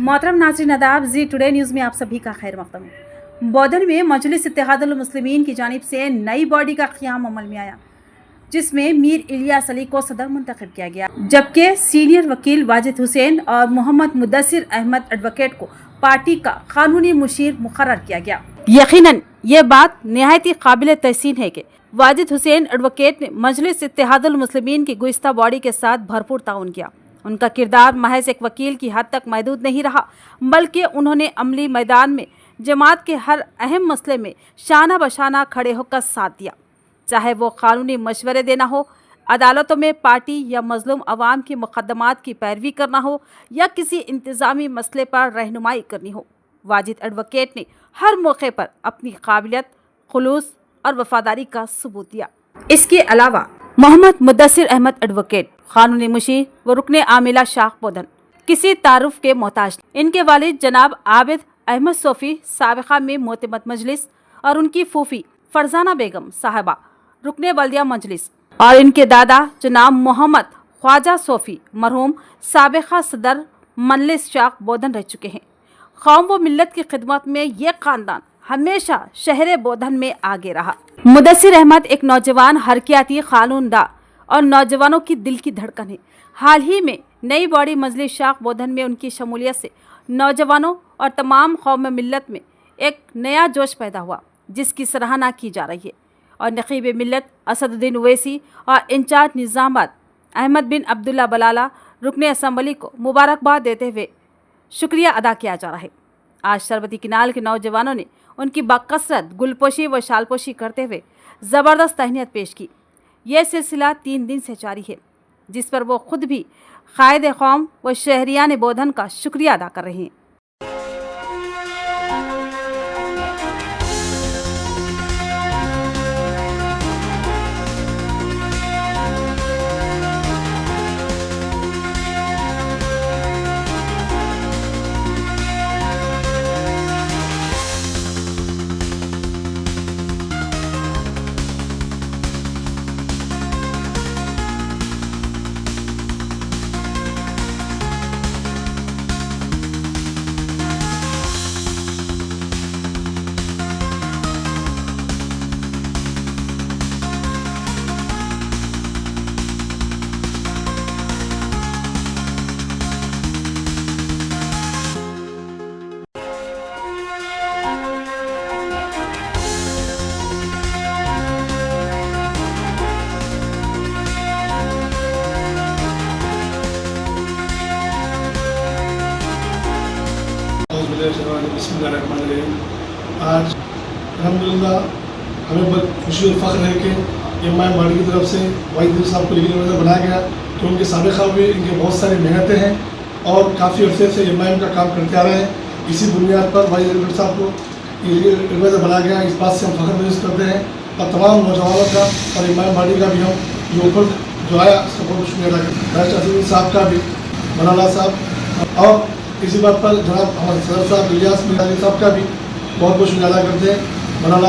मोहतरम नाज़रीन आदाब, जी टुडे न्यूज़ में आप सभी का खैर मक़दम है। बौधन में मजलिस इत्तेहादुल मुस्लिमीन की जानिब से नई बॉडी का क़याम अमल में आया, जिसमें मीर इलियास अली को सदर मुंतखब किया गया, जबकि सीनियर वकील वाजिद हुसैन और मोहम्मद मुद्दसिर अहमद एडवोकेट को पार्टी का कानूनी मुशीर मुकर्रर किया गया। यकीनन ये बात निहायत ही काबिल तहसीन है कि वाजिद हुसैन एडवोकेट ने मजलिस इत्तेहादुल मुस्लिमीन की गुज़िश्ता बॉडी के साथ भरपूर ताउन किया। उनका किरदार महज एक वकील की हद तक महदूद नहीं रहा, बल्कि उन्होंने अमली मैदान में जमात के हर अहम मसले में शाना बशाना खड़े होकर साथ दिया, चाहे वो कानूनी मशवरे देना हो, अदालतों में पार्टी या मजलूम अवाम की मुकदमात की पैरवी करना हो, या किसी इंतज़ामी मसले पर रहनुमाई करनी हो। वाजिद एडवोकेट ने हर मौके पर अपनी काबिलियत, खुलूस और वफादारी का सबूत दिया। इसके अलावा मोहम्मद मुद्दसिर अहमद एडवोकेट कानूनी मुशीर व रुकने आमिला शाख बौधन किसी तारुफ के मोहताज। इनके वालिद जनाब आबिद अहमद सोफ़ी साबिक़ा में मोतमद मजलिस और उनकी फूफी फरजाना बेगम साहबा रुकने बल्दिया मजलिस, और इनके दादा जनाब मोहम्मद ख्वाजा सोफ़ी मरहूम साबिक़ा सदर मजलिस शाख बौधन रह चुके हैं। कौम व मिल्लत की खिदमत में ये ख़ानदान हमेशा शहर बौधन में आगे रहा। मुद्दसिर अहमद एक नौजवान हरकियाती कानूनदा और नौजवानों की दिल की धड़कन है। हाल ही में नई बॉडी मजलिस शाख बौधन में उनकी शमूलियत से नौजवानों और तमाम कौम मिल्लत में एक नया जोश पैदा हुआ, जिसकी सराहना की जा रही है। और नक़ीब मिल्लत असदुद्दीन ओवैसी और इंचार्ज निज़ामाबाद अहमद बिन अब्दुल्ला बलाला रुकने असम्बली को मुबारकबाद देते हुए शुक्रिया अदा किया जा रहा है। आज शरबती किनाल के नौजवानों ने उनकी बाकसरत गुलपोशी व शालपोशी करते हुए ज़बरदस्त तहनीत पेश की। यह सिलसिला 3 दिन से जारी है, जिस पर वो खुद भी क़ायद कौम व शहरियान बौधन का शुक्रिया अदा कर रहे हैं। बिस्मिल्लाहिर्रहमानिर्रहीम। आज अल्हम्दुलिल्लाह हमें बहुत खुशी और फ़ख्र है कि इमाम बॉडी की तरफ से वाहिद साहब को लीगल एडवाइज़र बनाया गया, तो उनके साबिक़ा भी इनके बहुत सारी मेहनतें हैं और काफ़ी अर्से से इमाम का काम करते आ रहे हैं। इसी बुनियाद पर वाहिद साहब को लीगल एडवाइज़र बनाया गया, इस बात से हम फ़ख्र महसूस करते हैं। और तमाम नौजवानों का और इमाम बॉडी का भी हम जो ऊपर जो आया उसका बहुत शुक्रिया अदा करते हैं। साहब का भी, मौलाना साहब, और इसी बात पर जनाब हमारे सदर साहब इलियास साहब का भी बहुत बहुत शुक्रिया अदा करते हैं। मौलाना